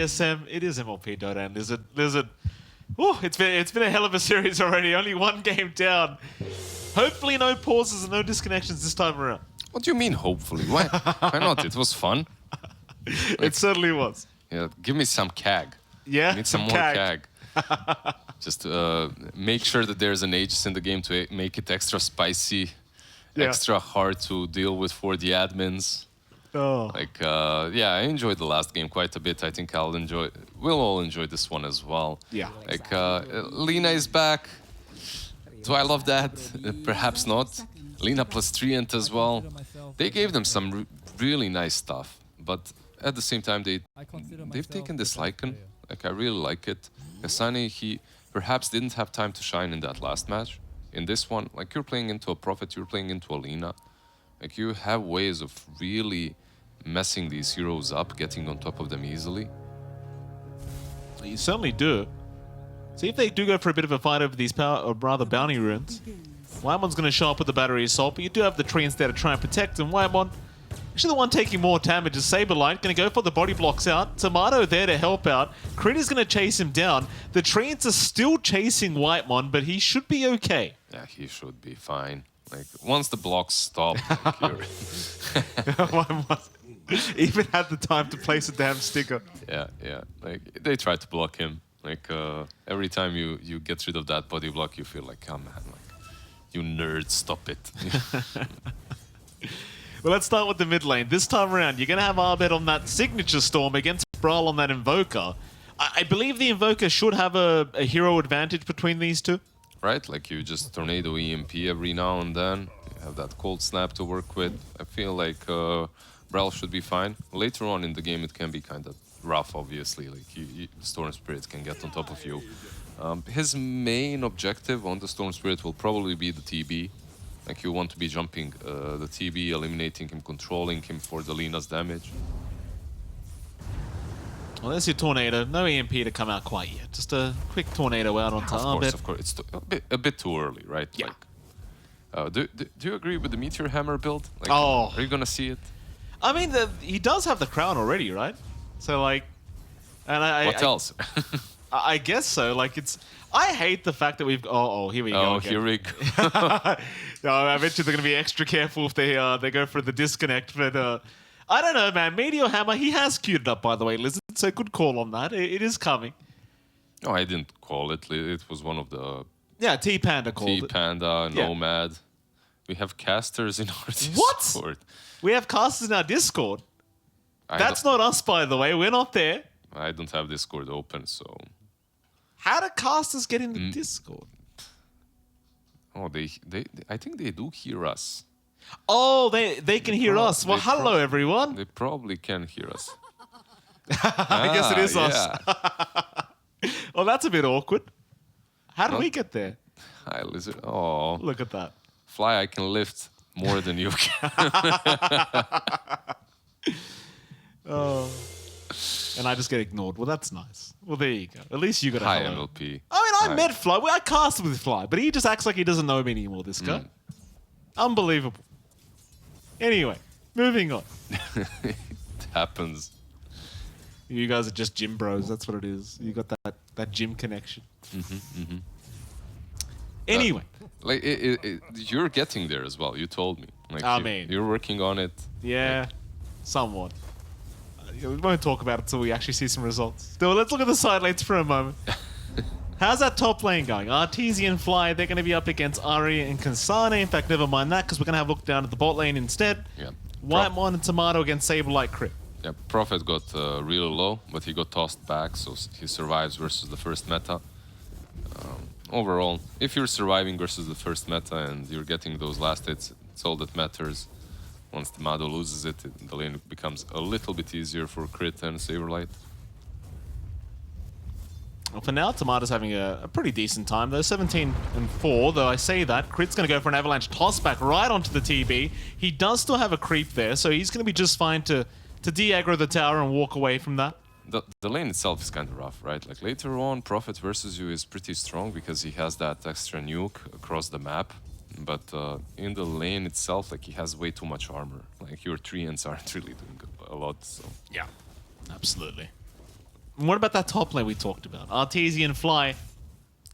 TSM. It is MLP Dota and Lizard. Oh, it's been a hell of a series already. Only one game down. Hopefully no pauses and no disconnections this time around. What do you mean, hopefully? Why not? It was fun. It certainly was. Yeah, give me some CAG. Yeah, I need some more CAG. Just make sure that there's an Aegis in the game to make it extra spicy, extra hard to deal with for the admins. Oh. Yeah, I enjoyed the last game quite a bit. I think we'll all enjoy this one as well. Yeah. Lina is back. Do I love that? Perhaps not. Lina plus Treant as well. They gave them some really nice stuff, but at the same time, they've taken this Lycan. I really like it. Kasane, he perhaps didn't have time to shine in that last match. In this one, you're playing into a Prophet, you're playing into a Lina. You have ways of really messing these heroes up, getting on top of them easily. You certainly do. See if they do go for a bit of a fight over these bounty runes. Whitemon's going to show up with the battery assault, but you do have the treants there to try and protect him. Whitemon, actually the one taking more damage is Saberlight, going to go for the body blocks out. Tomato there to help out. Crit is going to chase him down. The treants are still chasing Whitemon, but he should be okay. Yeah, he should be fine. Once the blocks stop, even had the time to place a damn sticker. Yeah. They try to block him. Every time you get rid of that body block, you feel like, oh man, you nerds, stop it. Well, let's start with the mid lane. This time around, you're going to have Arbet on that signature storm against Brawl on that Invoker. I believe the Invoker should have a hero advantage between these two. Right, you just tornado EMP every now and then. You have that cold snap to work with. I feel like Brawl should be fine. Later on in the game, it can be kind of rough, obviously. Storm Spirit can get on top of you. His main objective on the Storm Spirit will probably be the TB. You want to be jumping the TB, eliminating him, controlling him for the Lina's damage. Well, there's your tornado. No EMP to come out quite yet. Just a quick tornado out onto Arbet. Of course. It's a bit too early, right? Yeah. Do you agree with the Meteor Hammer build? Are you gonna see it? I mean, he does have the crown already, right? So and what else? I guess so. I hate the fact that we've. Oh, here we go. Oh, here we go. No, I bet you they're gonna be extra careful if they go for the disconnect. But I don't know, man. Meteor Hammer, he has queued it up, by the way, Lizard. So good call on that. It is coming. No, I didn't call it. It was one of the... Yeah, T-Panda called it. T-Panda, Nomad. We have casters in our Discord. What? We have casters in our Discord? That's not us, by the way. We're not there. I don't have Discord open, so... How do casters get in the Discord? Oh, I think they do hear us. Oh, they can hear us. Well, hello, everyone. They probably can hear us. I guess it is us. Well, that's a bit awkward. How did we get there? Hi, Lizard. Oh. Look at that. Fly, I can lift more than you can. Oh. And I just get ignored. Well, that's nice. Well, there you go. At least you got a Hi, hello. MLP. I mean, I met Fly. I casted with Fly, but he just acts like he doesn't know me anymore, this guy. Unbelievable. Anyway, moving on. It happens. You guys are just gym bros. That's what it is. You got that gym connection. Anyway. You're getting there as well. You told me. You're working on it. Yeah, somewhat. We won't talk about it until we actually see some results. Still, let's look at the side lanes for a moment. How's that top lane going? Arteezy and Fly, they're going to be up against Ari and Kasane. In fact, never mind that, because we're going to have a look down at the bot lane instead. Yeah. Whitemon and Tomato against Saberlight Crit. Yeah, Prophet got really low, but he got tossed back, so he survives versus the first meta. Overall, if you're surviving versus the first meta and you're getting those last hits, it's all that matters. Once Tomato loses it, the lane becomes a little bit easier for Crit and Saberlight. Well, for now, Tomato's having a pretty decent time, though. 17-4, though I say that. Crit's going to go for an avalanche tossback right onto the TB. He does still have a creep there, so he's going to be just fine to de-aggro the tower and walk away from that. The lane itself is kind of rough, right? Later on, Prophet versus you is pretty strong because he has that extra nuke across the map. But in the lane itself, he has way too much armor. Your treants aren't really doing a lot, so... Yeah, absolutely. What about that top lane we talked about? Artesian Fly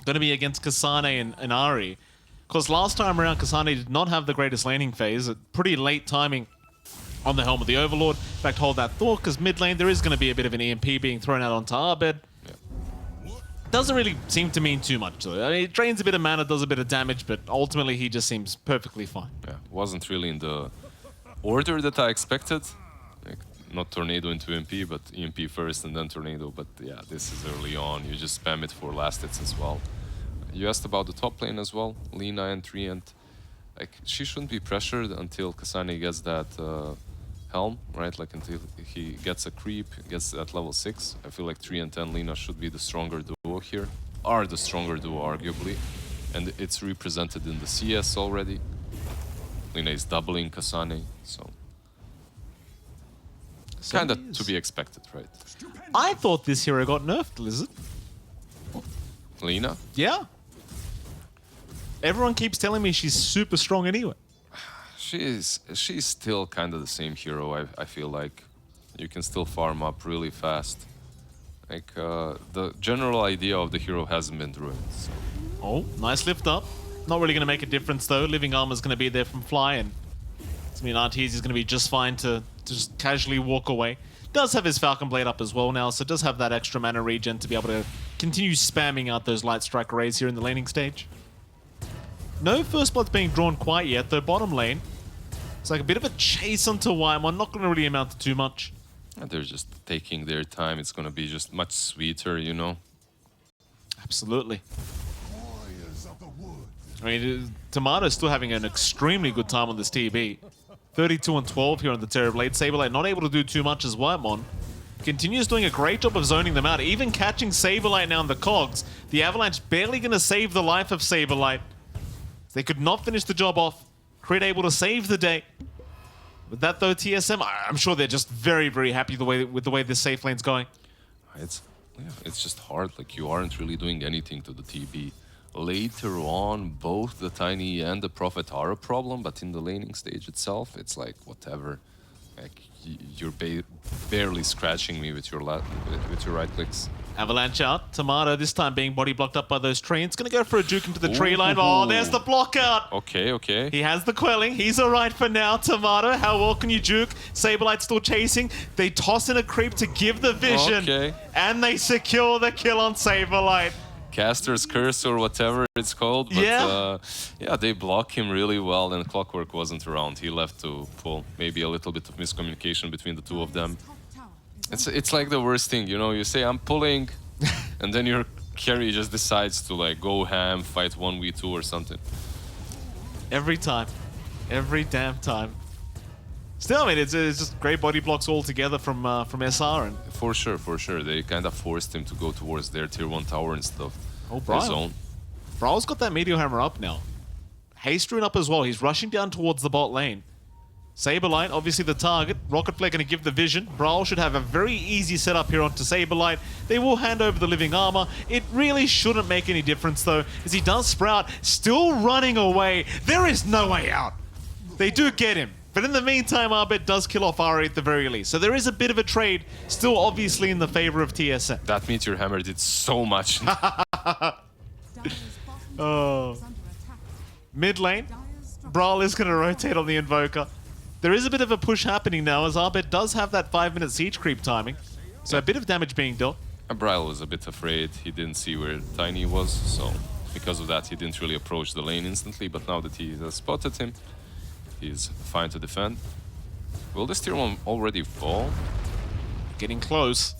going to be against Kasane and Ari. Because last time around, Kasane did not have the greatest laning phase. Pretty late timing on the Helm of the Overlord. In fact, hold that thought, because mid lane there is going to be a bit of an EMP being thrown out onto Abed. Yeah. Doesn't really seem to mean too much to it. I mean, it drains a bit of mana, does a bit of damage, but ultimately he just seems perfectly fine. Yeah, wasn't really in the order that I expected. Like, not Tornado into EMP, but EMP first and then Tornado. But yeah, this is early on. You just spam it for last hits as well. You asked about the top lane as well. Lina and Treant. Like, she shouldn't be pressured until Kasane gets that Helm, right? Like, until he gets a creep, gets at level 6. I feel like Treant and Lina should be the stronger duo here. Are the stronger duo, arguably. And it's represented in the CS already. Lina is doubling Kasane, so... Kinda to be expected, right? I thought this hero got nerfed, Lizard. Lina? Yeah. Everyone keeps telling me she's super strong anyway. She's still kind of the same hero, I feel like. You can still farm up really fast. Like, the general idea of the hero hasn't been ruined, so... Oh, nice lift up. Not really going to make a difference though. Living Armor's going to be there from Fly, and I mean, Arteezy is going to be just fine to just casually walk away. Does have his Falcon Blade up as well now, so does have that extra mana regen to be able to continue spamming out those Light Strike rays here in the laning stage. No first blood's being drawn quite yet, though bottom lane. It's like a bit of a chase onto Wyamon, not going to really amount to too much. They're just taking their time. It's going to be just much sweeter, you know? Absolutely. I mean, Tomato's still having an extremely good time on this TB. 32 and 12 here on the Terrorblade. Saberlight not able to do too much as Whitemon. Continues doing a great job of zoning them out, even catching Saberlight now in the cogs. The Avalanche barely going to save the life of Saberlight. They could not finish the job off. Crit able to save the day. With that though, TSM, I'm sure they're just very, very happy with the way this safe lane's going. It's just hard. Like, you aren't really doing anything to the TB. Later on, both the Tiny and the Prophet are a problem, but in the laning stage itself, it's like, whatever. Like, you're barely scratching me with your right clicks. Avalanche out. Tomato this time being body blocked up by those trees. It's going to go for a juke into the tree line. Oh, there's the block out. Okay, okay. He has the quelling. He's all right for now. Tomato, how well can you juke? Saberlight's still chasing. They toss in a creep to give the vision. Okay. And they secure the kill on Saberlight. Caster's Curse or whatever it's called. But, yeah, they block him really well, and Clockwork wasn't around. He left to pull. Maybe a little bit of miscommunication between the two of them. It's like the worst thing, you know? You say, I'm pulling, and then your carry just decides to, like, go ham, fight 1v2 or something. Every time. Every damn time. Still, I mean, it's just great body blocks all together from SR. And For sure. They kind of forced him to go towards their tier 1 tower and stuff. Oh, Braille. Braille's got that Meteor Hammer up now. Haste Rune up as well. He's rushing down towards the bot lane. Saberlight, obviously the target. Rocket Flare going to give the vision. Braille should have a very easy setup here onto Saberlight. They will hand over the Living Armor. It really shouldn't make any difference, though, as he does Sprout, still running away. There is no way out. They do get him. But in the meantime, Arbet does kill off Ari at the very least. So there is a bit of a trade, still obviously in the favor of TSM. That Meteor Hammer did so much. Oh. Mid lane, Brawl is going to rotate on the Invoker. There is a bit of a push happening now, as Arbet does have that 5-minute siege creep timing. So a bit of damage being dealt. Braille was a bit afraid. He didn't see where Tiny was, so because of that, he didn't really approach the lane instantly. But now that he has spotted him, he's fine to defend. Will this tier 1 already fall? Getting close.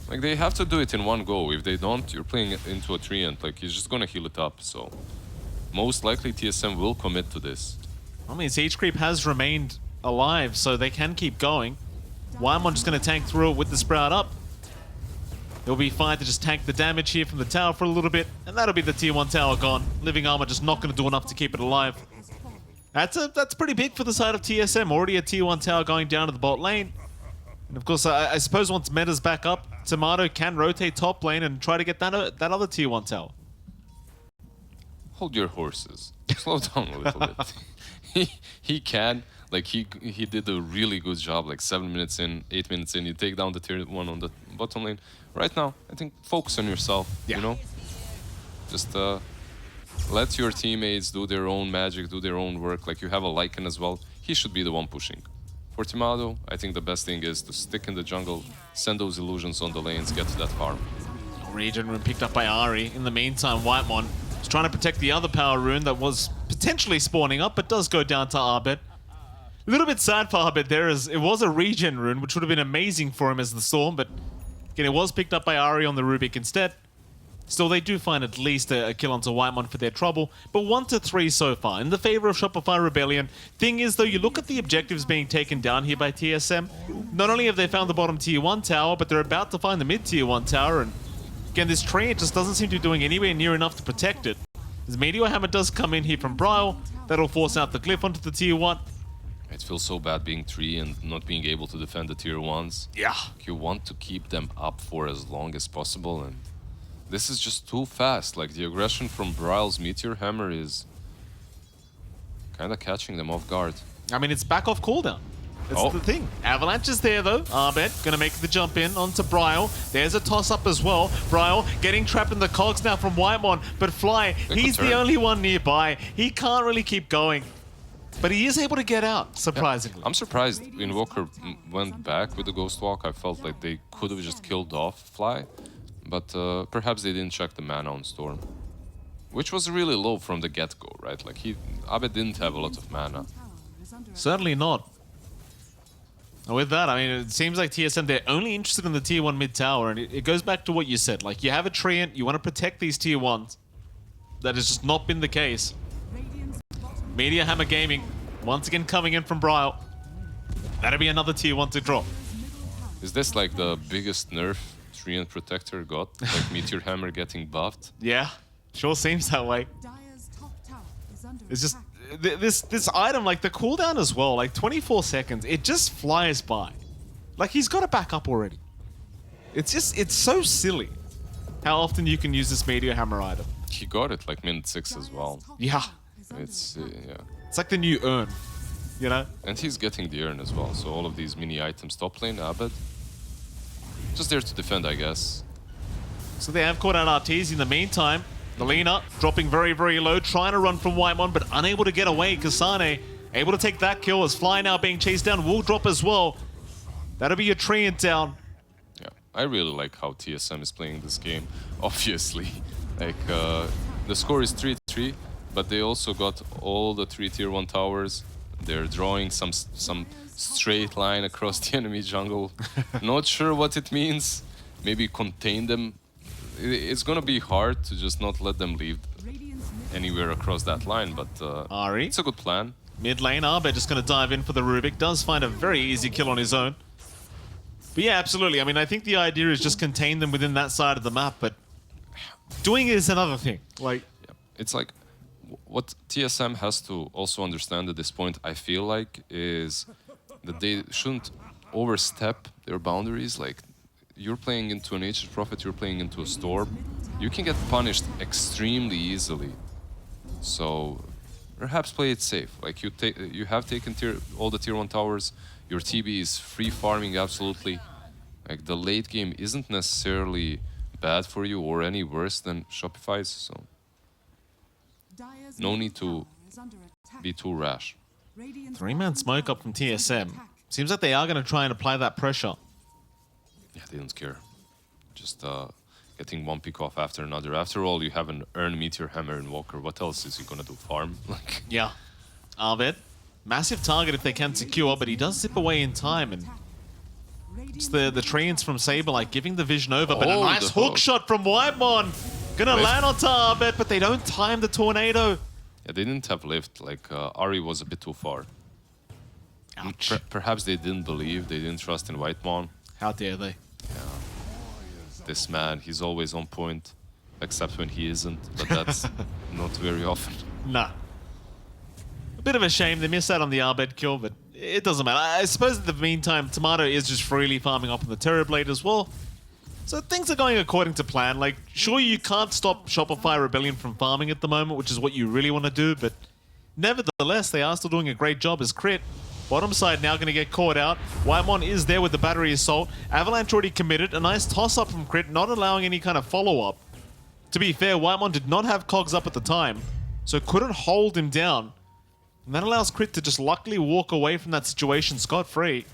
Like, they have to do it in one go. If they don't, you're playing it into a tree and, like, he's just gonna heal it up. So most likely TSM will commit to this. I mean, siege creep has remained alive, so they can keep going. Wyamon just going to tank through it with the Sprout up. It'll be fine to just tank the damage here from the tower for a little bit, and that'll be the tier 1 tower gone. Living Armor just not going to do enough to keep it alive. That's pretty big for the side of TSM. Already a tier 1 tower going down to the bot lane. And of course, I suppose once meta's back up, Tomato can rotate top lane and try to get that other tier 1 tower. Hold your horses. Slow down a little bit. He can. Like he did a really good job. Like 7 minutes in, 8 minutes in, you take down the tier 1 on the bottom lane. Right now, I think focus on yourself. Yeah. You know, just let your teammates do their own magic, do their own work. Like you have a Lycan as well. He should be the one pushing. For Timado, I think the best thing is to stick in the jungle, send those illusions on the lanes, get to that farm. Regen rune picked up by Ari. In the meantime, Whitemon is trying to protect the other power rune that was potentially spawning up, but does go down to Arbet. A little bit sad for Arbet there, as it was a regen rune, which would have been amazing for him as the Storm, but again, it was picked up by Ari on the Rubik instead. Still, they do find at least a kill onto Whitemon for their trouble, but 1 to 3 so far in the favor of Shopify Rebellion. Thing is, though, you look at the objectives being taken down here by TSM. Not only have they found the bottom tier 1 tower, but they're about to find the mid tier 1 tower, and again, this tree, it just doesn't seem to be doing anywhere near enough to protect it. As Meteor Hammer does come in here from Bryle, that'll force out the Glyph onto the tier 1. It feels so bad being 3 and not being able to defend the tier 1s. Yeah. You want to keep them up for as long as possible, and this is just too fast. Like the aggression from Bryle's Meteor Hammer is kind of catching them off guard. I mean, it's back off cooldown. That's the thing. Avalanche is there, though. Arbet gonna make the jump in onto Bryle. There's a toss-up as well. Bryle getting trapped in the cogs now from Whitemon, but Fly, he's the only one nearby. He can't really keep going. But he is able to get out, surprisingly. Yeah. I'm surprised Invoker went back with the Ghost Walk. I felt like they could have just killed off Fly, but perhaps they didn't check the mana on Storm, which was really low from the get-go, right? Like Abed didn't have a lot of mana. Certainly not. And with that, I mean, it seems like TSM, they're only interested in the tier 1 mid tower, and it goes back to what you said. Like, you have a Treant, you want to protect these tier 1s. That has just not been the case. Media Hammer Gaming, once again coming in from Bryle. That'll be another tier 1 to drop. Is this like the biggest nerf Treant Protector got? Like Meteor Hammer getting buffed? Yeah, sure seems that way. It's just, this item, like the cooldown as well, like 24 seconds, it just flies by. Like, he's got to back up already. It's just, it's so silly how often you can use this Meteor Hammer item. He got it like minute 6 as well. Yeah. It's, yeah. It's like the new urn, you know? And he's getting the urn as well, so all of these mini items. Top lane, Abed. Just there to defend, I guess. So they have caught out RTs in the meantime. Lina dropping very, very low, trying to run from Whitemon, but unable to get away. Kasane able to take that kill as Fly now being chased down. Will drop as well. That'll be a Treant down. Yeah, I really like how TSM is playing this game. Obviously, like the score is 3-3, but they also got all the 3 tier 1 towers. They're drawing some straight line across the enemy jungle. Not sure what it means. Maybe contain them. It's gonna be hard to just not let them leave anywhere across that line, but Ari, it's a good plan. Mid lane, Arbet just gonna dive in for the Rubik. Does find a very easy kill on his own. But yeah, absolutely. I mean, I think the idea is just contain them within that side of the map, but doing it is another thing. Like, yeah. It's like what TSM has to also understand at this point, I feel like, is that they shouldn't overstep their boundaries. Like, you're playing into an Nature's Prophet, you're playing into a Storm. You can get punished extremely easily. So perhaps play it safe. Like you have taken all the tier 1 towers. Your TB is free farming absolutely. Like the late game isn't necessarily bad for you or any worse than Shopify's. So no need to be too rash. 3-man smoke up from TSM. Seems like they are going to try and apply that pressure. Yeah, they don't care. Just getting one pick off after another. After all, you have an Earn Meteor Hammer and Walker. What else is he gonna do? Farm? Like, yeah. Arbet, massive target if they can secure, but he does zip away in time, and it's the Treants from Saber like giving the vision over, but a nice hook shot from Whitemon. Gonna land on Arbet, but they don't time the tornado. Yeah, they didn't have lift. Like Ari was a bit too far. Ouch. Perhaps they didn't believe. They didn't trust in Whitemon. How dare they? Yeah. This man, he's always on point, except when he isn't, but that's not very often. Nah. A bit of a shame they missed out on the Arbet kill, but it doesn't matter. I suppose in the meantime, Tomato is just freely farming up on the Terrorblade as well. So things are going according to plan. Like, sure, you can't stop Shopify Rebellion from farming at the moment, which is what you really want to do, but nevertheless, they are still doing a great job as Crit. Bottom side now going to get caught out. Whitemon is there with the battery assault. Avalanche already committed. A nice toss-up from Crit, not allowing any kind of follow-up. To be fair, Whitemon did not have cogs up at the time, so couldn't hold him down. And that allows Crit to just luckily walk away from that situation scot-free.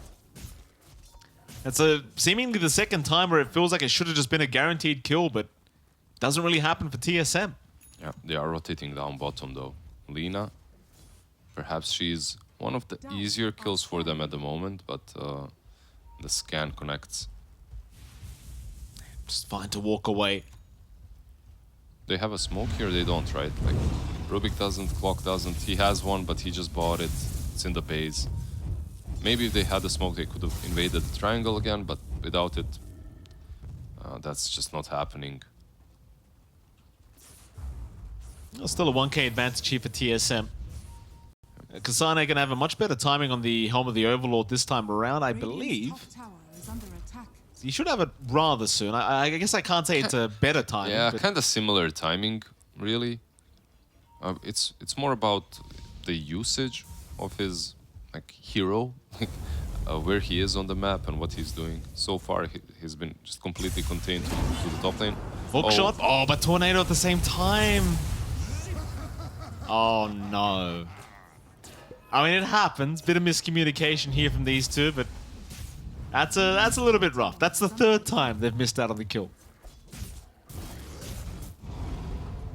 It's seemingly the second time where it feels like it should have just been a guaranteed kill, but it doesn't really happen for TSM. Yeah, they are rotating down bottom though. Lina, perhaps she's one of the easier kills for them at the moment, but the scan connects. Just fine to walk away. They have a smoke here, they don't, right? Like, Rubik doesn't, Clock doesn't. He has one, but he just bought it. It's in the base. Maybe if they had the smoke, they could have invaded the triangle again, but without it, that's just not happening. Still a 1k advantage here for TSM. Kasane going to have a much better timing on the Helm of the Overlord this time around, I believe. You should have it rather soon. I guess I can't say it's a better timing. Yeah, kind of similar timing, really. It's more about the usage of his hero, where he is on the map and what he's doing. So far, he's been just completely contained to the top lane. Hook shot. Oh, but Tornado at the same time. Oh no. I mean, it happens. Bit of miscommunication here from these two, but that's a little bit rough. That's the third time they've missed out on the kill.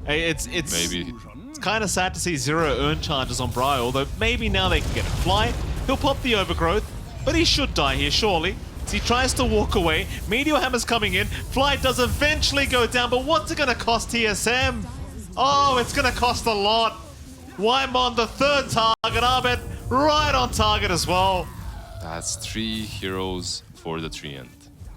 Hey, it's kind of sad to see 0 earn charges on Briar, although maybe now they can get a fly. He'll pop the overgrowth, but he should die here, surely. As he tries to walk away, Meteor Hammer's coming in. Fly does eventually go down, but what's it going to cost TSM? Oh, it's going to cost a lot. Whitemon, the third target, Abed, right on target as well. That's 3 heroes for the Treant.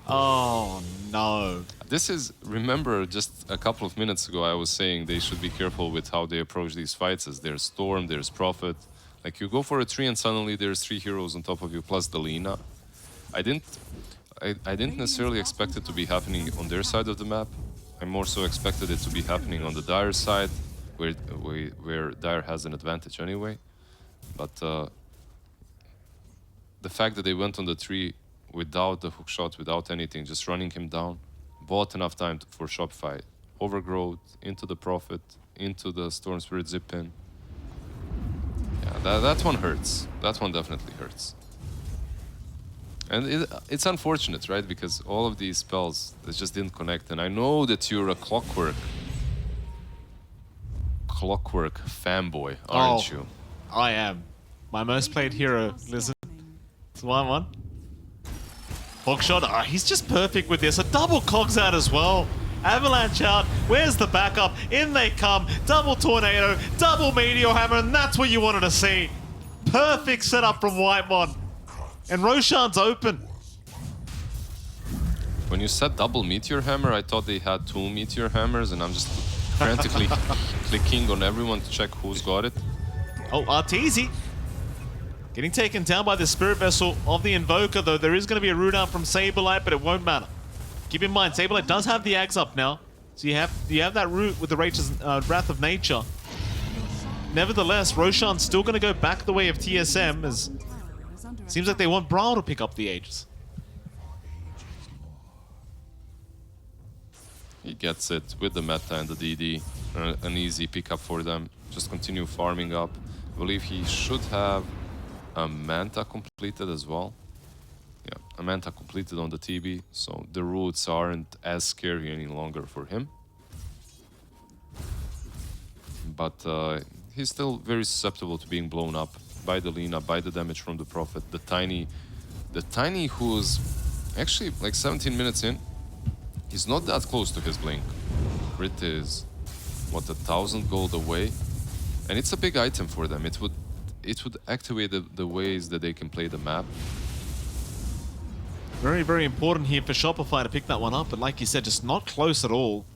Oh, no. This is, remember, just a couple of minutes ago, I was saying they should be careful with how they approach these fights, as there's Storm, there's Prophet. Like, you go for a tree and suddenly there's 3 heroes on top of you, plus the Lina. I didn't necessarily expect it to be happening on their side of the map. I more so expected it to be happening on the Dire side, where Dire has an advantage anyway. But the fact that they went on the tree without the hookshot, without anything, just running him down, bought enough time for Shopify. Overgrowth, into the Prophet, into the Storm Spirit zip in. Yeah, that one hurts. That one definitely hurts. And it's unfortunate, right? Because all of these spells, they just didn't connect. And I know that you're a clockwork fanboy, aren't you? I am. My most played hero, listen. It's 1-1. Hookshot, he's just perfect with this. A double cogs out as well. Avalanche out. Where's the backup? In they come. Double Tornado, double Meteor Hammer, and that's what you wanted to see. Perfect setup from Whitemon. And Roshan's open. When you said double Meteor Hammer, I thought they had 2 Meteor Hammers, and I'm just frantically clicking on everyone to check who's got it. Oh, Arteezy getting taken down by the Spirit Vessel of the Invoker, though there is going to be a root out from Saberlight, but it won't matter. Keep in mind, Saberlight does have the Ags up now, so you have that root with the Wrath of Nature. Nevertheless, Roshan's still going to go back the way of TSM, as seems like they want Brawl to pick up the Aegis. He gets it with the meta and the DD. An easy pickup for them. Just continue farming up. I believe he should have a Manta completed as well. Yeah, a Manta completed on the TB, so the roots aren't as scary any longer for him. But he's still very susceptible to being blown up by the Lina, by the damage from the Prophet. The Tiny who's actually like 17 minutes in, he's not that close to his blink. Crit is, what, 1,000 gold away? And it's a big item for them. It would activate the ways that they can play the map. Very, very important here for Shopify to pick that one up, but like you said, just not close at all.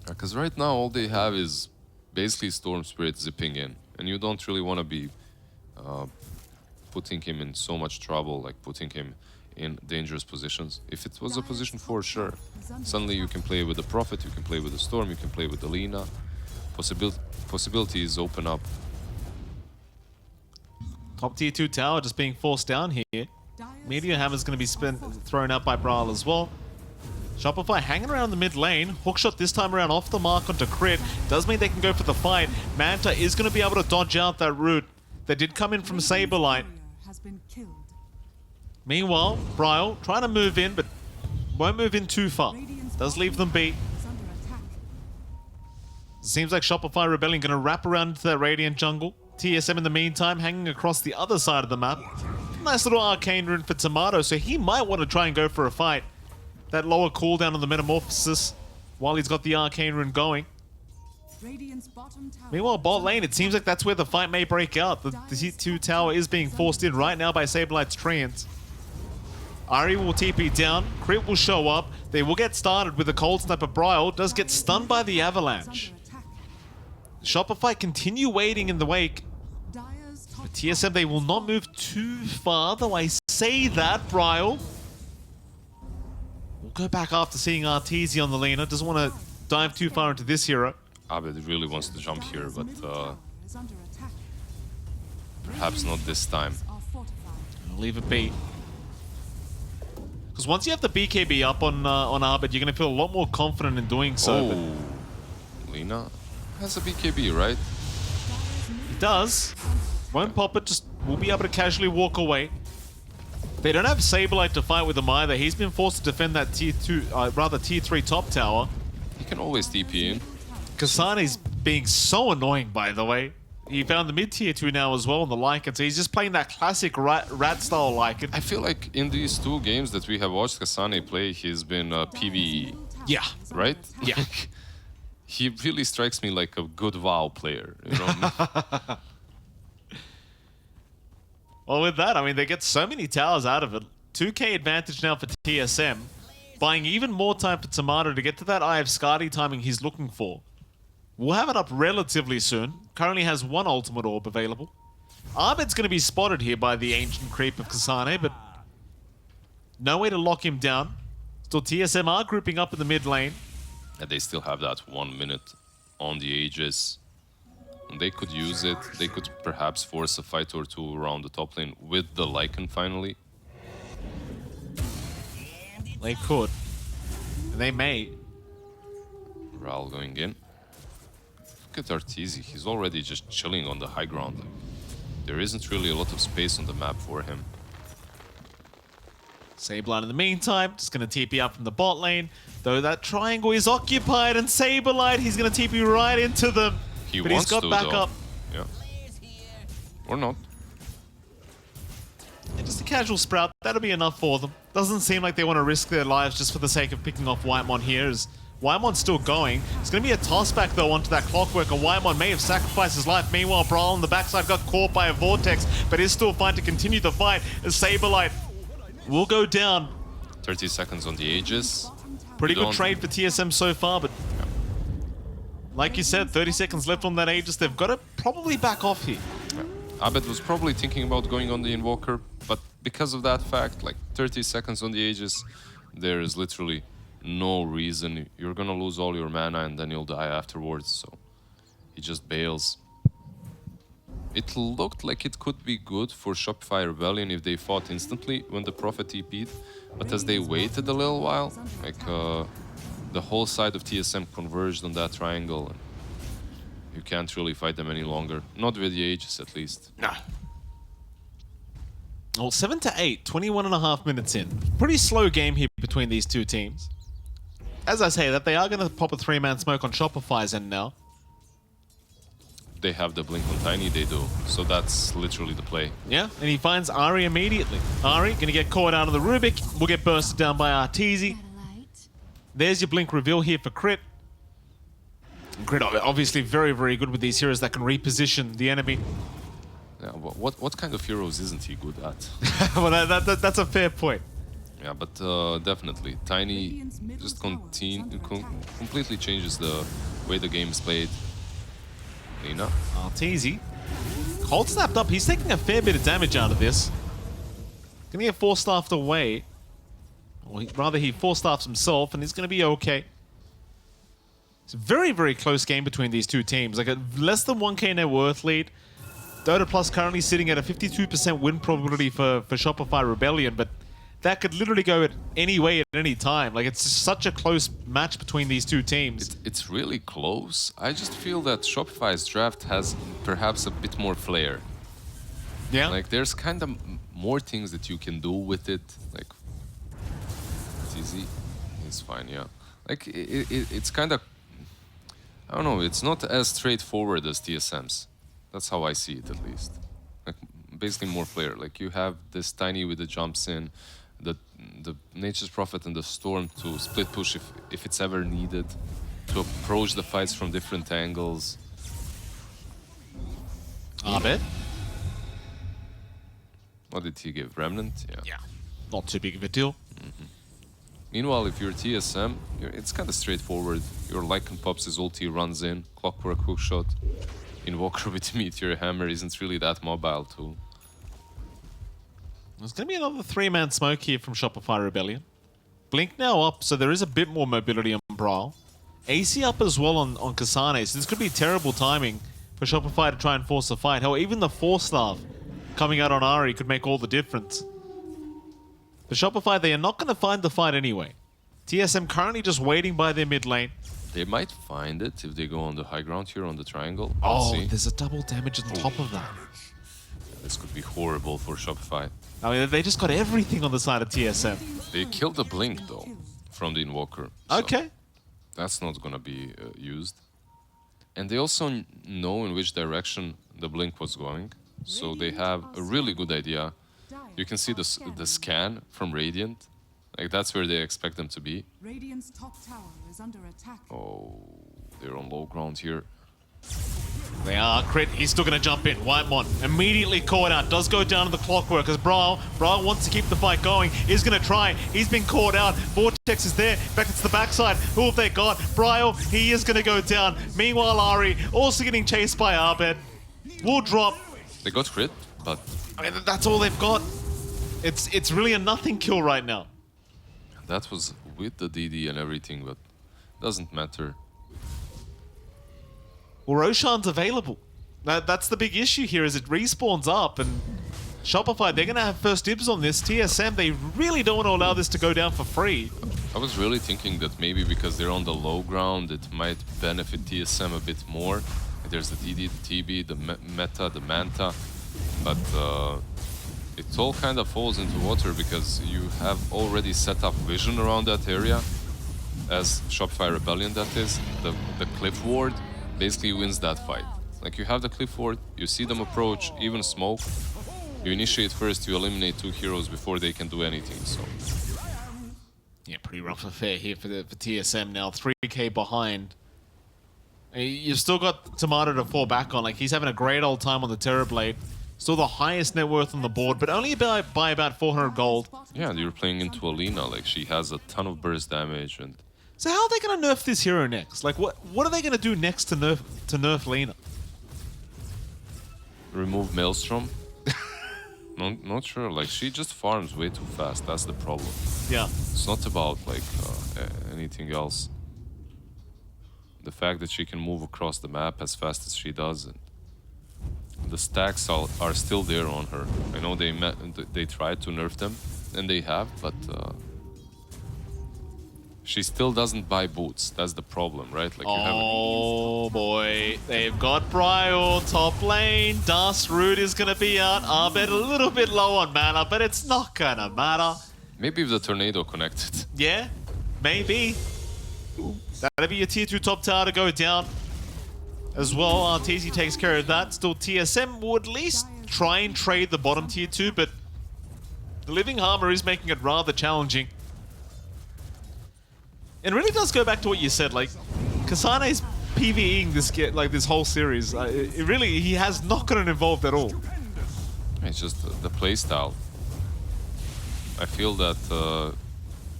Because right now all they have is basically Storm Spirit zipping in, and you don't really want to be putting him in so much trouble, like putting him in dangerous positions. If it was a position 4, sure. Suddenly you can play with the Prophet, you can play with the Storm, you can play with the Lina. Possibilities open up. Top tier 2 tower just being forced down here. Meteor Hammer's going to be thrown out by Brawl as well. Shopify hanging around the mid lane. Hookshot this time around off the mark onto crit. Does mean they can go for the fight. Manta is going to be able to dodge out that route. They did come in from Saberlight. Meanwhile, Brawl trying to move in, but won't move in too far. Does leave them be. Seems like Shopify Rebellion going to wrap around into that Radiant jungle. TSM in the meantime hanging across the other side of the map. Nice little arcane rune for Tomato, so he might want to try and go for a fight. That lower cooldown on the Metamorphosis while he's got the arcane rune going. Meanwhile, bot lane, it seems like that's where the fight may break out. The T2 tower is being forced in right now by Saberlight's Treants. Ari will TP down, crit will show up. They will get started with a cold sniper. Bryle does get stunned by the avalanche. Shopify continue waiting in the wake. But TSM, they will not move too far, though I say that, Bryle. We'll go back after seeing Arteezy on the laner. Doesn't want to dive too far into this hero. Abed really wants to jump here, but perhaps not this time. I'll leave it be. Because once you have the BKB up on Abed, you're going to feel a lot more confident in doing so. Oh, Lina has a BKB, right? He does. Won't pop it, just will be able to casually walk away. They don't have Saberlight to fight with him either. He's been forced to defend that tier 3 top tower. He can always TP in. Kasane's being so annoying, by the way. He found the mid tier 2 now as well on the Lycan, so he's just playing that classic rat style Lycan. I feel like in these 2 games that we have watched Kasane play, he's been PvE. Yeah. Right? Yeah. He really strikes me like a good WoW player, you know? Well, with that, I mean, they get so many towers out of it. 2k advantage now for TSM. Buying even more time for Tomato to get to that Eye of Skadi timing he's looking for. We'll have it up relatively soon. Currently has 1 ultimate orb available. Abed's going to be spotted here by the ancient creep of Kasane, but no way to lock him down. Still, TSM are grouping up in the mid lane. And they still have that 1 minute on the Aegis. And they could use it. They could perhaps force a fight or 2 around the top lane with the Lycan finally. They could. They may. Ral going in. Look at Arteezy. He's already just chilling on the high ground. Like, there isn't really a lot of space on the map for him. Saberlight in the meantime, just going to TP up from the bot lane. Though that triangle is occupied, and Saberlight, he's going to TP right into them. But he's got back up. Yeah. Or not. And just a casual sprout, that'll be enough for them. Doesn't seem like they want to risk their lives just for the sake of picking off Whitemon here, as Whitemon's still going. It's going to be a toss back though onto that clockwork, and Whitemon may have sacrificed his life. Meanwhile, Brawl on the backside got caught by a vortex, but is still fine to continue the fight as Saberlight will go down. 30 seconds on the Aegis. Pretty good trade for TSM so far, but like you said, 30 seconds left on that Aegis. They've got to probably back off here. Yeah. Abed was probably thinking about going on the Invoker, but because of that fact, like 30 seconds on the Aegis, there is literally no reason. You're gonna lose all your mana and then you'll die afterwards, so he just bails. It looked like it could be good for Shopify Rebellion if they fought instantly when the Prophet TP'd, but as they waited a little while, like the whole side of TSM converged on that triangle, and you can't really fight them any longer. Not with the Aegis, at least. Nah. Well, 7 to 8, 21.5 minutes in. Pretty slow game here between these 2 teams. As I say that, they are going to pop a 3-man smoke on Shopify's end now. They have the blink on Tiny, they do. So that's literally the play. Yeah, and he finds Ari immediately. Ari going to get caught out of the Rubik. Will get bursted down by Arteezy. There's your blink reveal here for Crit. And Crit obviously very, very good with these heroes that can reposition the enemy. Yeah, what kind of heroes isn't he good at? Well, that's a fair point. Yeah, but definitely. Tiny just completely changes the way the game is played. Lina. Arteezy. Cold snapped up. He's taking a fair bit of damage out of this. Gonna get 4-staffed away. Or rather, he 4-staffs himself, and he's gonna be okay. It's a very, very close game between these 2 teams. Like a less than 1k net worth lead. Dota Plus currently sitting at a 52% win probability for Shopify Rebellion, but that could literally go at any way at any time. Like, it's such a close match between these two teams. It's really close. I just feel that Shopify's draft has perhaps a bit more flair. Yeah. Like, there's kind of more things that you can do with it. Like, it's easy. It's fine, yeah. Like, it's kind of, I don't know, it's not as straightforward as TSM's. That's how I see it, at least. Like, basically more flair. Like, you have this Tiny with the jumps in, the Nature's Prophet and the Storm to split push if it's ever needed, to approach the fights from different angles. Abed? What did he give? Remnant? Yeah. Not too big of a deal. Meanwhile, if you're TSM, it's kind of straightforward. Your Lycan pops his ulti, runs in, Clockwork hookshot. Invoker with Meteor Hammer isn't really that mobile too. There's going to be another 3-man smoke here from Shopify Rebellion. Blink now up, so there is a bit more mobility on Brawl. AC up as well on Kasane, so this could be terrible timing for Shopify to try and force a fight. Hell, even the 4-staff coming out on Ari could make all the difference. For Shopify, they are not going to find the fight anyway. TSM currently just waiting by their mid lane. They might find it if they go on the high ground here on the triangle. Oh, See. there's a double damage on top of that. This could be horrible for Shopify. I mean, they just got everything on the side of TSM. They killed the Blink though, from the Invoker. So Okay. that's not gonna be used. And they also know in which direction the Blink was going. So they have a really good idea. You can see the scan from Radiant. Like, that's where they expect them to be. Radiant's top tower is under attack. Oh, they're on low ground here. They are. Crit, he's still going to jump in. Whitemon immediately caught out. Does go down to the Clockwork as Brawl wants to keep the fight going. He's going to try. He's been caught out. Vortex is there. Back to the backside. Who have they got? Bryle, he is going to go down. Meanwhile, Ari also getting chased by Abed. Will drop. They got crit, but I mean, that's all they've got. It's really a nothing kill right now. that was with the DD and everything, but doesn't matter. Well, Roshan's available. That's the big issue here, is it respawns up, and Shopify, they're going to have first dibs on this. TSM, they really don't want to allow this to go down for free. I was really thinking that maybe because they're on the low ground, it might benefit TSM a bit more. There's the DD, the TB, the Meta, the Manta, but it all kind of falls into water because you have already set up vision around that area, as Shopify Rebellion that is. The Cliff Ward basically wins that fight. Like, you have the Cliff Ward, you see them approach, even smoke, you initiate first, you eliminate 2 heroes before they can do anything, so... Yeah, pretty rough affair here for TSM now. 3k behind. You've still got Tomato to fall back on. Like, he's having a great old time on the Terrorblade. Still the highest net worth on the board, but only by about 400 gold. Yeah, you're playing into Alina, like, she has a ton of burst damage, and... So how are they going to nerf this hero next? Like, what are they going to do next to nerf Lina? Remove Maelstrom? Not sure, like, she just farms way too fast, that's the problem. Yeah. It's not about, like, anything else. The fact that she can move across the map as fast as she does, and the stacks are still there on her. I know they tried to nerf them, and they have, but she still doesn't buy boots. That's the problem, right? Like, oh boy, they've got Bryle top lane. Dust Root is gonna be out. Abed a little bit low on mana, but it's not gonna matter. Maybe if the tornado connected. Yeah, maybe. That'll be your tier 2 top tower to go down. As well, TZ takes care of that. Still, TSM will at least try and trade the bottom tier 2, but the Living Armor is making it rather challenging. It really does go back to what you said, like, Kasane's PvEing this whole series. He has not gotten involved at all. It's just the playstyle. I feel that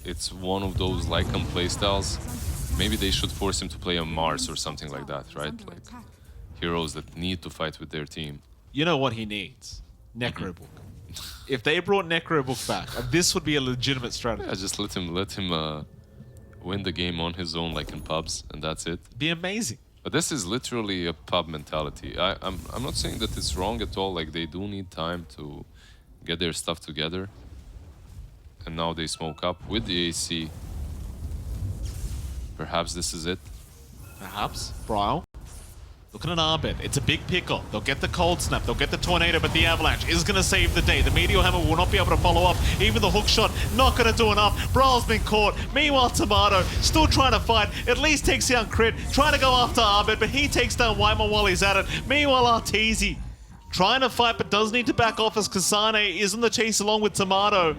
it's one of those Lycan playstyles. Maybe they should force him to play on Mars or something like that, right? Like, heroes that need to fight with their team. You know what he needs? Necrobook. If they brought Necrobook back, this would be a legitimate strategy. Yeah, just let him win the game on his own, like in pubs, and that's it. Be amazing. But this is literally a pub mentality. I'm not saying that it's wrong at all. Like, they do need time to get their stuff together. And now they smoke up with the AC. Perhaps this is it. Perhaps. Brile. Looking at Arbit. It's a big pickle. They'll get the cold snap. They'll get the tornado, but the avalanche is going to save the day. The meteor hammer will not be able to follow up. Even the hook shot, not going to do enough. Brile's been caught. Meanwhile, Tomato still trying to fight. At least takes down Crit. Trying to go after Arbit, but he takes down Whitemon while he's at it. Meanwhile, Arteezy trying to fight, but does need to back off as Kasane is in the chase along with Tomato.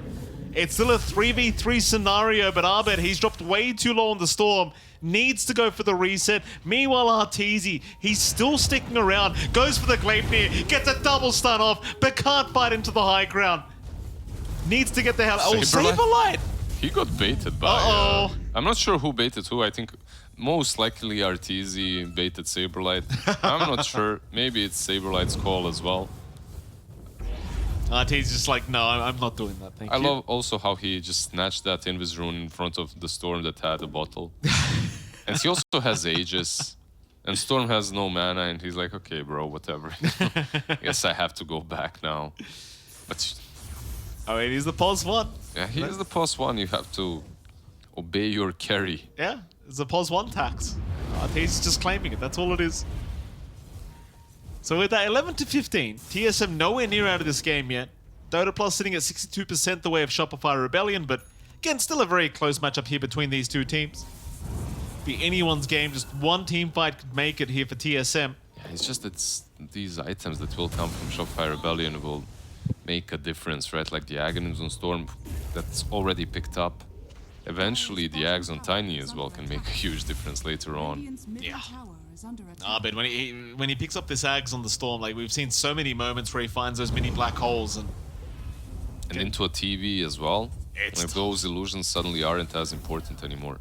It's still a 3v3 scenario, but Arbit, he's dropped way too low on the storm. Needs to go for the reset. Meanwhile, Arteezy, he's still sticking around. Goes for the Gleipnir, gets a double stun off, but can't fight into the high ground. Needs to get the hell out. Oh, Saberlight! He got baited by... I'm not sure who baited who. I think most likely Arteezy baited Saberlight. I'm not sure. Maybe it's Saberlight's call as well. Arteezy's just like, no, I'm not doing that, thank you. I love also how he just snatched that Invis rune in front of the Storm that had a bottle. And he also has Aegis. And Storm has no mana, and he's like, okay, bro, whatever. I guess I have to go back now. But... I mean, he's the pos one. Yeah, he is the pos one. You have to obey your carry. Yeah, it's a pos one tax. Arteezy's just claiming it, that's all it is. So with that 11 to 15, TSM nowhere near out of this game yet. Dota Plus sitting at 62% the way of Shopify Rebellion, but again, still a very close matchup here between these two teams. Be anyone's game, just one team fight could make it here for TSM. Yeah, it's just that these items that will come from Shopify Rebellion will make a difference, right? Like the Aghanim's on Storm, that's already picked up. Eventually, the Ags on Tiny as well can make a huge difference later on. Yeah. But when he picks up this Ags on the Storm, like we've seen so many moments where he finds those mini black holes and into a TV as well. Like those illusions suddenly aren't as important anymore.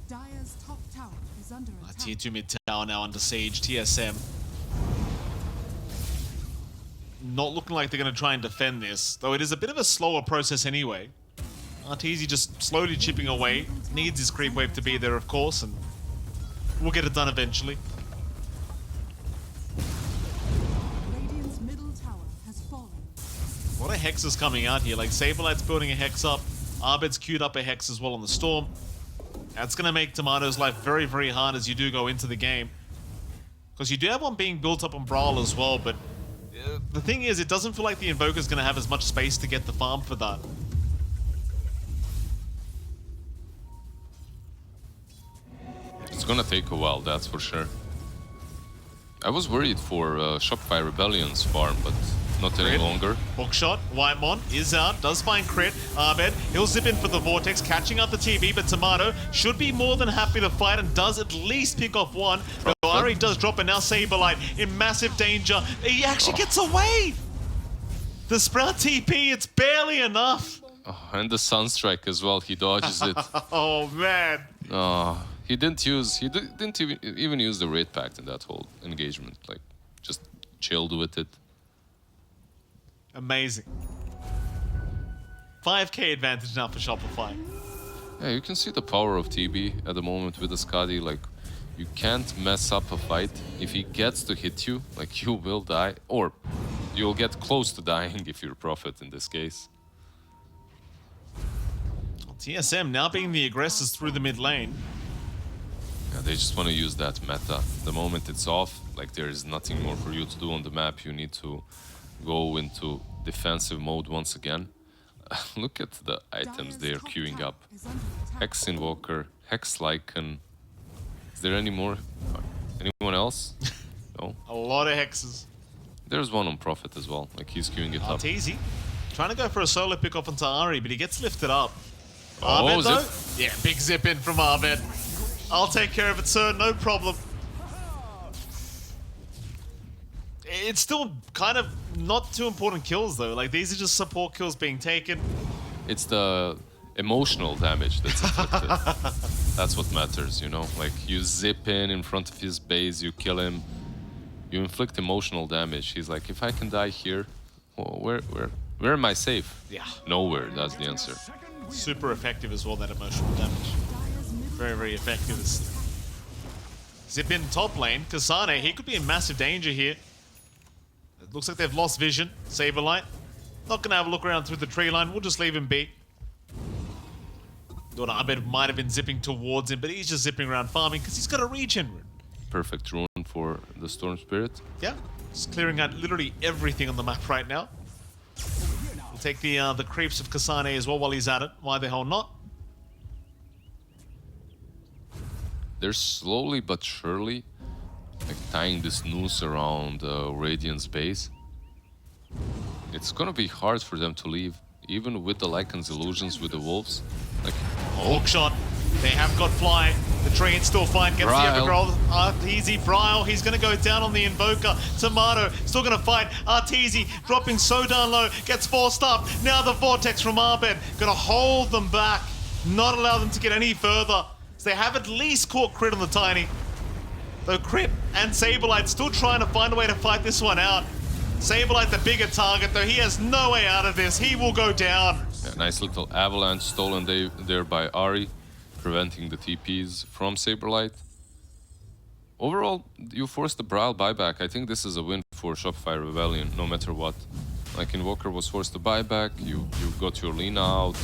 Dire's top tower is under attack. Tier 2 mid tower now under siege. TSM not looking like they're going to try and defend this, though it is a bit of a slower process anyway. Arteezy just slowly chipping away. Needs his creep wave to be there, of course, and we'll get it done eventually. Radiant's middle tower has fallen. A lot of hexes coming out here. Like Saberlight's building a hex up. Arbit's queued up a hex as well on the Storm. That's going to make Tomato's life very, very hard as you do go into the game. Because you do have one being built up on Brawl as well, but the thing is, it doesn't feel like the Invoker's going to have as much space to get the farm for that. It's gonna take a while, that's for sure. I was worried for Shopify Rebellion's farm, but not any longer. Hookshot, Whitemon is out, does find Crit. Arbed, he'll zip in for the Vortex, catching out the TV, but Tomato should be more than happy to fight and does at least pick off one. But Ari does drop, and now Saberlight in massive danger. He actually gets away! The Sprout TP, it's barely enough. Oh, and the Sunstrike as well, he dodges it. Oh man. Oh, he didn't even use the Raid Pact in that whole engagement. Like, just chilled with it. Amazing. 5k advantage now for Shopify. Yeah, you can see the power of TB at the moment with the Skadi. Like, you can't mess up a fight. If he gets to hit you, like, you will die. Or you'll get close to dying if you're Prophet in this case. TSM now being the aggressors through the mid lane. Yeah, they just want to use that meta. The moment it's off, like, there is nothing more for you to do on the map. You need to go into defensive mode once again. Look at the items they are queuing up. Hex Invoker, Hex Lycan. Is there any more? Anyone else? No? A lot of hexes. There's one on Prophet as well. Like, he's queuing it up. Arteezy trying to go for a solo pick off onto Ari, but he gets lifted up. Oh, Arbed, though? zip. Yeah, big zip in from Arbed. I'll take care of it, sir. No problem. It's still kind of not too important kills, though. Like, these are just support kills being taken. It's the emotional damage that's inflicted. That's what matters, you know? Like, you zip in front of his base, you kill him. You inflict emotional damage. He's like, if I can die here, well, where am I safe? Yeah. Nowhere, that's the answer. Super effective as well, that emotional damage. Very, very effective. zip in top lane. Kasane, he could be in massive danger here. It looks like they've lost vision. Saberlight. Not gonna have a look around through the tree line. We'll just leave him be. Thought Abed might have been zipping towards him, but he's just zipping around farming because he's got a regen rune. Perfect rune for the Storm Spirit. Yeah, just clearing out literally everything on the map right now. We'll take the creeps of Kasane as well while he's at it. Why the hell not? They're slowly but surely like tying this noose around Radiant's base. It's gonna be hard for them to leave, even with the Lycan's illusions with the wolves. Like, Hook shot. They have got fly. The train still fine. Gets Bryle. the Evergrowth. Arteezy, Bryle. He's going to go down on the Invoker. Tomato still going to fight. Arteezy dropping so down low. Gets forced up. Now the Vortex from Arbed. Going to hold them back. Not allow them to get any further. So they have at least caught Crit on the Tiny. Though Crit and Saberlight still trying to find a way to fight this one out. Saberlight the bigger target, though he has no way out of this. He will go down. yeah, nice little avalanche stolen there by Ari, preventing the TPs from Saberlight. Overall, you forced the Bryle buyback. I think this is a win for Shopify Rebellion, no matter what. Like Invoker was forced to buyback, you got your Lina out.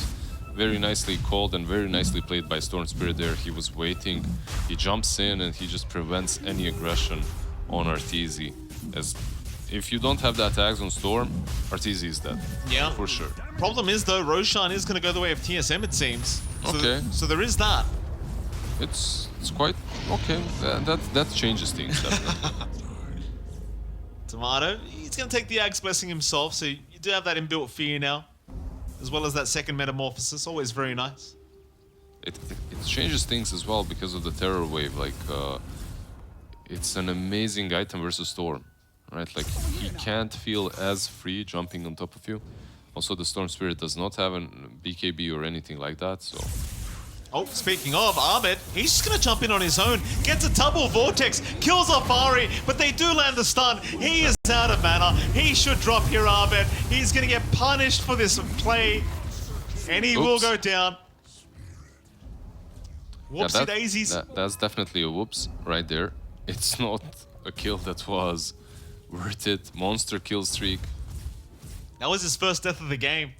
Very nicely called and very nicely played by Storm Spirit there. He was waiting, he jumps in and he just prevents any aggression on Arteezy. As if you don't have the attacks on Storm, Arteezy is dead. Yeah. For sure. Problem is, though, Roshan is going to go the way of TSM, it seems. So Okay. So there is that. It's quite okay. That changes things definitely. Tomato, he's going to take the Ag's Blessing himself, so you do have that inbuilt fear now. As well as that second metamorphosis, always very nice. It changes things as well because of the terror wave. Like it's an amazing item versus Storm, right? Like he can't feel as free jumping on top of you. Also, the Storm Spirit does not have an BKB or anything like that, so. Oh, speaking of, Ahmed, he's just going to jump in on his own. Gets a double Vortex, kills off Ari, but they do land the stun. He is out of mana. He should drop here, Ahmed. He's going to get punished for this play, and he will Oops. go down. Yeah, Whoopsie daisies. that's definitely a whoops right there. It's not a kill that was worth it. Monster kill streak. That was his first death of the game.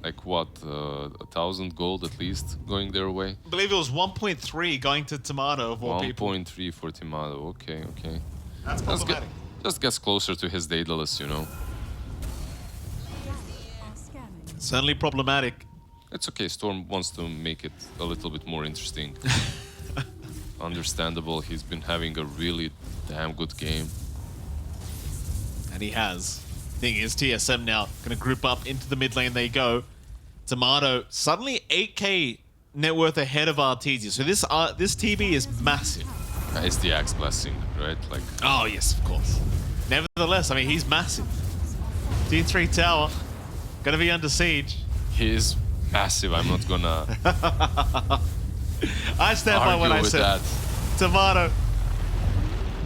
Like what, 1,000 gold at least going their way? I believe it was 1.3 going to Tomato of all people. 1.3 for Timado. Okay. That's problematic. Just gets closer to his Daedalus, you know. Scanning. Certainly problematic. It's okay. Storm wants to make it a little bit more interesting. Understandable. He's been having a really damn good game. And he has. Thing is, TSM now going to group up into the mid lane. They go. Tomato suddenly 8k net worth ahead of Arteezy. So this TB is massive. It's the Axe Blessing, right? Like, Oh yes, of course. Nevertheless, I mean he's massive. D3 tower going to be under siege. he is massive. I'm not gonna I stand by argue what I with said. that. Tomato,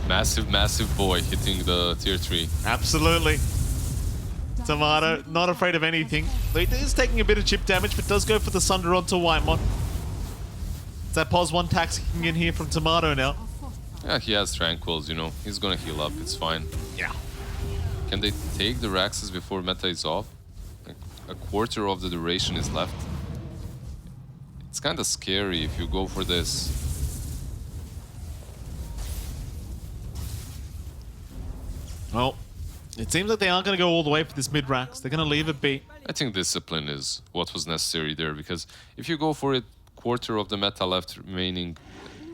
Massive boy hitting the tier 3. absolutely. Tomato, not afraid of anything. He is taking a bit of chip damage, but does go for the Sunder onto Whitemon. It's that pos 1 tax kicking in here from Tomato now. Yeah, he has Tranquils, you know. He's gonna heal up. It's fine. Yeah. Can they take the Raxes before meta is off? Like, a quarter of the duration is left. It's kind of scary if you go for this. Well, it seems like they aren't going to go all the way for this mid-rax. They're going to leave it be. I think discipline is what was necessary there, because if you go for it, quarter of the meta left remaining,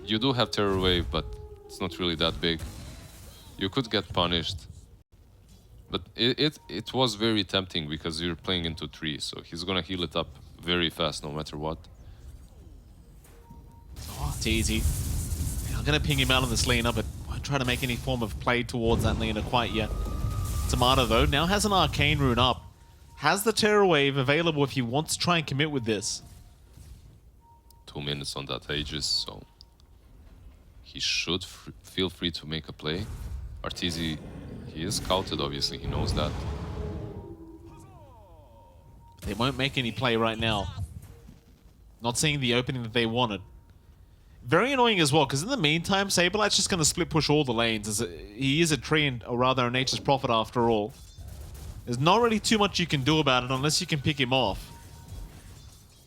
you do have Terror Wave, but it's not really that big. You could get punished. But it was very tempting because you're playing into 3, so he's gonna heal it up very fast no matter what. Oh, it's easy. I'm going to ping him out on this Lina, but won't try to make any form of play towards that Lina quite yet. Tomato, though, now has an Arcane Rune up. Has the Terror Wave available if he wants to try and commit with this. 2 minutes on that Aegis, so he should feel free to make a play. Arteezy, he is scouted, obviously, he knows that. They won't make any play right now. Not seeing the opening that they wanted. Very annoying as well, because in the meantime, Saberlight's just going to split push all the lanes. He is a tree, or rather a nature's prophet after all. There's not really too much you can do about it unless you can pick him off.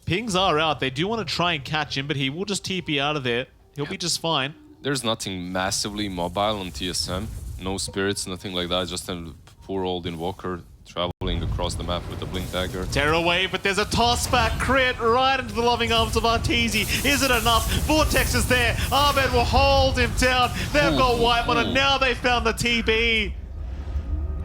Pings are out. They do want to try and catch him, but he will just TP out of there. He'll be just fine. There's nothing massively mobile on TSM. No spirits, nothing like that. Just a poor old Invoker traveling across the map with a Blink Dagger. Tear away, but there's a toss back crit right into the loving arms of Arteezy. Is it enough? Vortex is there. Abed will hold him down. They've got Whitemon, and now they found the TB.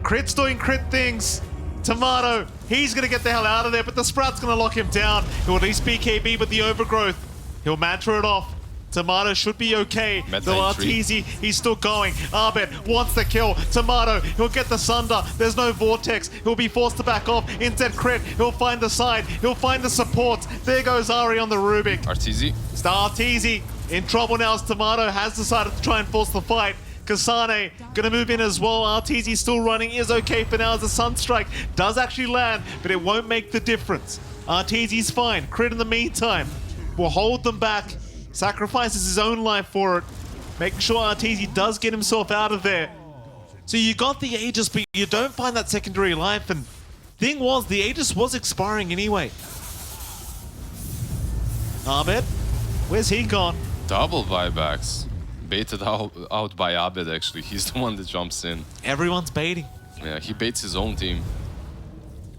Crit's doing crit things. Tomato, he's going to get the hell out of there, but the Sprout's going to lock him down. He'll at least BKB with the Overgrowth. He'll mantra it off. Tomato should be okay. The Arteezy, he's still going. Abed wants the kill. Tomato, he'll get the Sunder. There's no Vortex. He'll be forced to back off. Instead, crit. He'll find the side. He'll find the supports. There goes Ari on the Rubik. Arteezy. Arteezy in trouble now as Tomato has decided to try and force the fight. Kasane gonna move in as well. Arteezy still running, is okay for now as the Sunstrike does actually land, but it won't make the difference. Arteezy's fine. Crit in the meantime will hold them back. Sacrifices his own life for it. Making sure Arteezy does get himself out of there. So you got the Aegis, but you don't find that secondary life. And thing was, the Aegis was expiring anyway. Abed, where's he gone? Double buybacks. Baited out by Abed, actually. He's the one that jumps in. Everyone's baiting. Yeah, he baits his own team.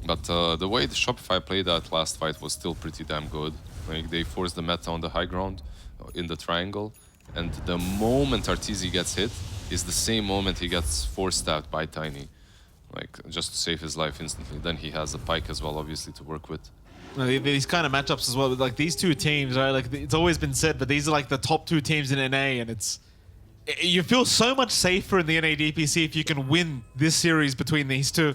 But the way the Shopify played that last fight was still pretty damn good. Like, they forced the meta on the high ground, in the triangle, and the moment Arteezy gets hit is the same moment he gets force-stabbed by Tiny. Like, just to save his life instantly. Then he has a Pike as well, obviously, to work with. These kind of matchups as well, like these two teams, right? Like, it's always been said, but these are like the top two teams in NA, and you feel so much safer in the NA DPC if you can win this series between these two.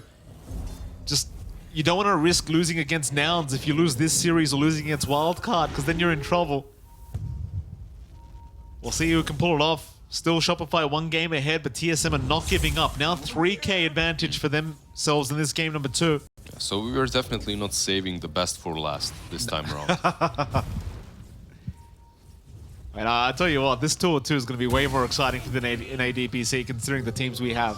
Just, you don't want to risk losing against Nouns if you lose this series or losing against Wildcard, because then you're in trouble. We'll see who can pull it off. Still Shopify one game ahead, but TSM are not giving up. Now 3k advantage for themselves in this game number 2. So we were definitely not saving the best for last this time around. And I tell you what, this 2-2 is going to be way more exciting for the NA DPC considering the teams we have.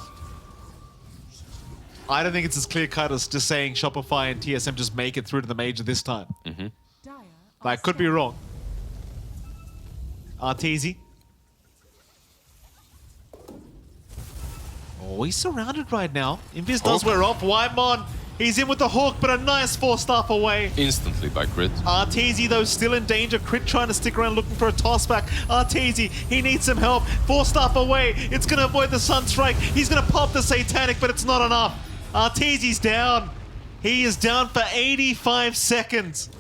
I don't think it's as clear-cut as just saying Shopify and TSM just make it through to the major this time. But I could be wrong. Arteezy. Oh, he's surrounded right now. Invis does wear off. Whitemon, he's in with the hook, but a nice 4-staff away. Instantly by crit. Arteezy, though, still in danger. Crit trying to stick around looking for a tossback. Arteezy, he needs some help. 4-staff away. It's going to avoid the Sunstrike. He's going to pop the Satanic, but it's not enough. Arteezy's down. He is down for 85 seconds.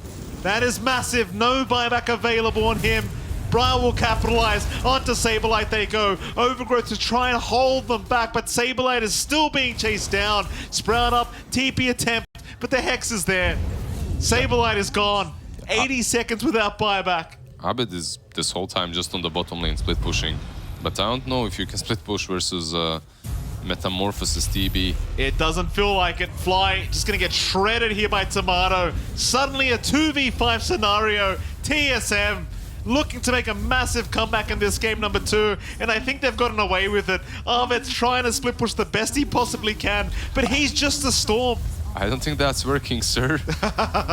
That is massive. No buyback available on him. Briar will capitalize. Onto Saberlight they go. Overgrowth to try and hold them back, but Saberlight is still being chased down. Sprout up, TP attempt, but the Hex is there. Saberlight is gone. 80 seconds without buyback. Abed is this whole time just on the bottom lane split pushing. But I don't know if you can split push versus Metamorphosis TB. It doesn't feel like it. Fly just gonna get shredded here by Tomato. Suddenly a 2v5 scenario. TSM looking to make a massive comeback in this game number 2, and I think they've gotten away with it. Ahmed's trying to split push the best he possibly can, but he's just a storm. I don't think that's working, sir.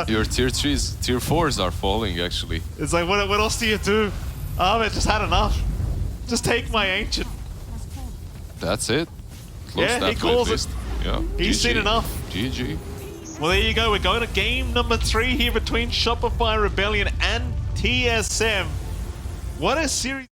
Your tier 3s, tier 4s are falling, actually. It's like, what else do you do? Ahmed just had enough. Just take my ancient. That's it. Close yeah, that he calls it. Yeah. He's seen enough. GG. Well, there you go. We're going to game number 3 here between Shopify Rebellion and TSM. What a series.